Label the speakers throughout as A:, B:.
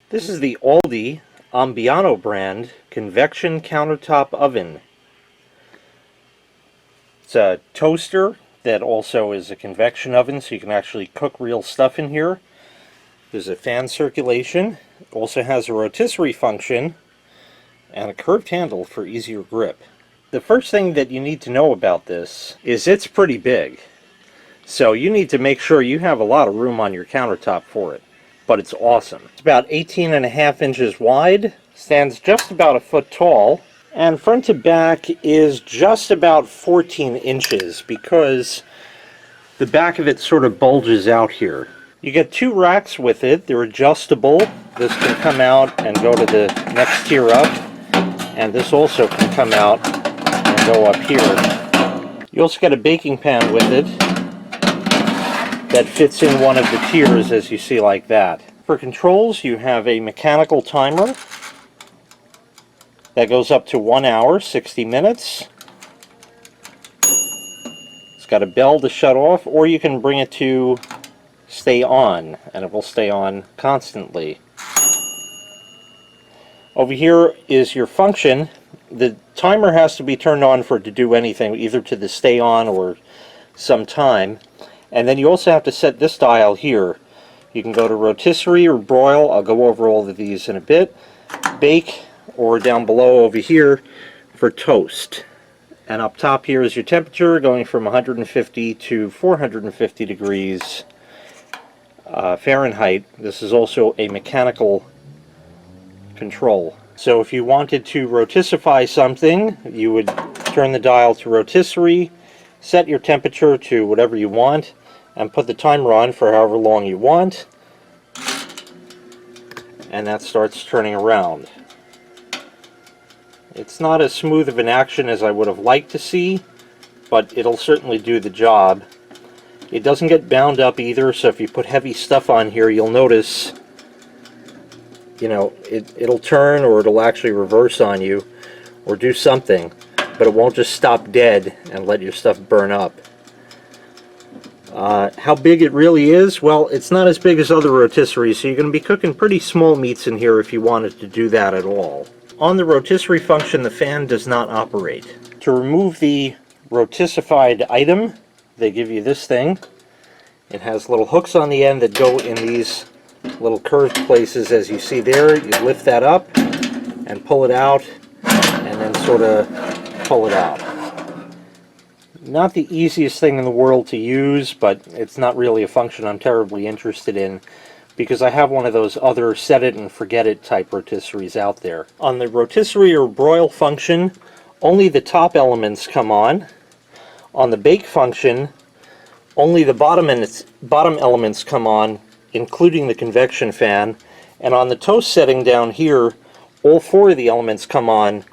A: This is the ALDI Ambiano brand convection countertop oven. It's a toaster that also is a convection oven, so you can actually cook real stuff in here. There's a fan circulation. It also has a rotisserie function and a curved handle for easier grip. The first thing that you need to know about this is it's pretty big. So you need to make sure you have a lot of room on your countertop for it. But it's awesome. It's about 18.5 inches wide, stands just about a foot tall, and front to back is just about 14 inches because the back of it sort of bulges out here. You get two racks with it. They're adjustable. This can come out and go to the next tier up, and this also can come out and go up here. You also get a baking pan with it that fits in one of the tiers, as you see, like that. For controls, you have a mechanical timer that goes up to 1 hour, 60 minutes. It's got a bell to shut off, or you can bring it to stay on, and it will stay on constantly. Over here is your function. The timer has to be turned on for it to do anything, either to the stay on or some time. And then you also have to set this dial here. You can go to rotisserie or broil. I'll go over all of these in a bit. Bake, or down below over here for toast. And up top here is your temperature, going from 150 to 450 degrees Fahrenheit. This is also a mechanical control. So if you wanted to rotisserie something, you would turn the dial to rotisserie, set your temperature to whatever you want, and put the timer on for however long you want, and that starts turning around. It's not as smooth of an action as I would have liked to see, but it'll certainly do the job. It doesn't get bound up either, so if you put heavy stuff on here, you'll notice, you know, it'll turn, or it'll actually reverse on you or do something, but it won't just stop dead and let your stuff burn up. How big it really is? Well, it's not as big as other rotisseries, so you're going to be cooking pretty small meats in here if you wanted to do that at all. On the rotisserie function, the fan does not operate. To remove the rotisserified item, they give you this thing. It has little hooks on the end that go in these little curved places, as you see there. You lift that up and pull it out, and then sort of pull it out. Not the easiest thing in the world to use, but it's not really a function I'm terribly interested in, because I have one of those other set it and forget it type rotisseries out there. On the rotisserie or broil function, only the top elements come on. On the bake function, only the bottom elements come on, including the convection fan. And on the toast setting down here, all four of the elements come on,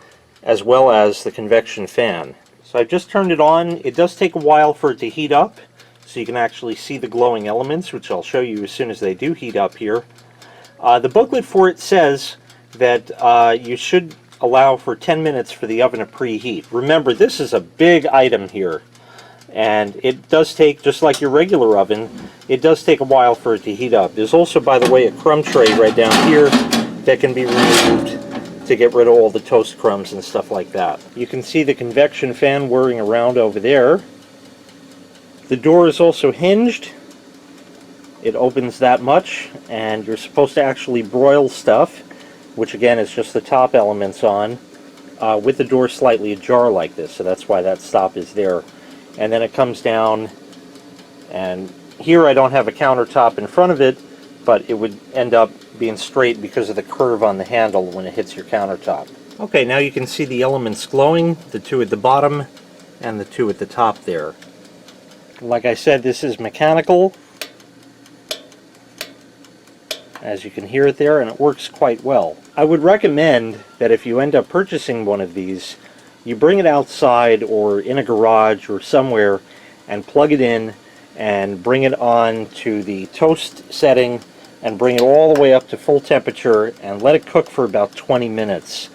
A: as well as the convection fan. So I've just turned it on. It does take a while for it to heat up, so you can actually see the glowing elements, which I'll show you as soon as they do heat up here. The booklet for it says that you should allow for 10 minutes for the oven to preheat. Remember, this is a big item here, and it does take, just like your regular oven, it does take a while for it to heat up. There's also, by the way, a crumb tray right down here that can be removed to get rid of all the toast crumbs and stuff like that. You can see the convection fan whirring around over there. The door is also hinged. It opens that much, and you're supposed to actually broil stuff, which again is just the top elements on, with the door slightly ajar like this, so that's why that stop is there. And then it comes down, and here I don't have a countertop in front of it, but it would end up being straight because of the curve on the handle when it hits your countertop. Okay, now you can see the elements glowing, the two at the bottom and the two at the top there. Like I said, this is mechanical, as you can hear it there, and it works quite well. I would recommend that if you end up purchasing one of these, you bring it outside or in a garage or somewhere and plug it in and bring it on to the toast setting and bring it all the way up to full temperature and let it cook for about 20 minutes.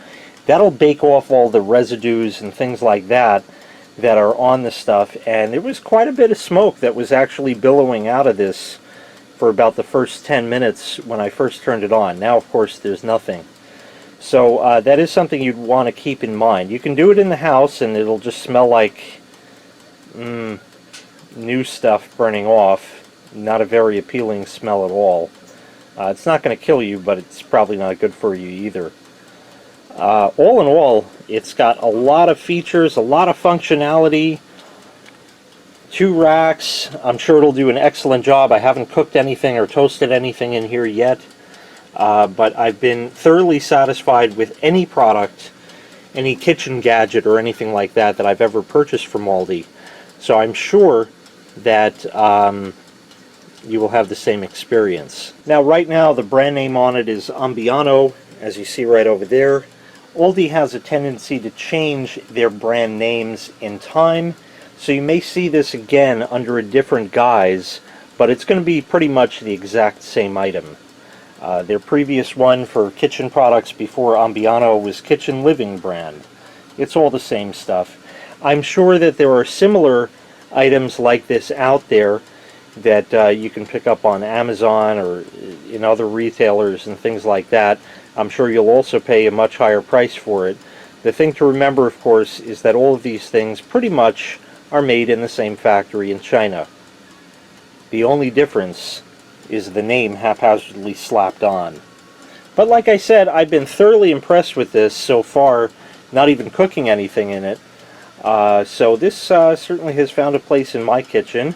A: That'll bake off all the residues and things like that that are on the stuff, and there was quite a bit of smoke that was actually billowing out of this for about the first 10 minutes when I first turned it on. Now, of course, there's nothing. So that is something you'd want to keep in mind. You can do it in the house and it'll just smell like new stuff burning off. Not a very appealing smell at all. It's not going to kill you, but it's probably not good for you either. All in all, it's got a lot of features, a lot of functionality. 2 racks. I'm sure it'll do an excellent job. I haven't cooked anything or toasted anything in here yet, but I've been thoroughly satisfied with any product, any kitchen gadget or anything like that that I've ever purchased from ALDI. So I'm sure that you will have the same experience. Now, right now, the brand name on it is Ambiano, as you see right over there. ALDI has a tendency to change their brand names in time, so you may see this again under a different guise, but it's going to be pretty much the exact same item. Their previous one for kitchen products before Ambiano was Kitchen Living brand. It's all the same stuff. I'm sure that there are similar items like this out there that you can pick up on Amazon or in other retailers and things like that. I'm sure you'll also pay a much higher price for it. The thing to remember, of course, is that all of these things pretty much are made in the same factory in China. The only difference is the name haphazardly slapped on. But like I said, I've been thoroughly impressed with this so far, not even cooking anything in it. So this certainly has found a place in my kitchen.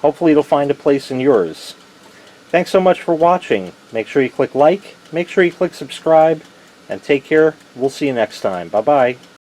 A: Hopefully it'll find a place in yours. Thanks so much for watching. Make sure you click like, make sure you click subscribe, and take care. We'll see you next time. Bye-bye.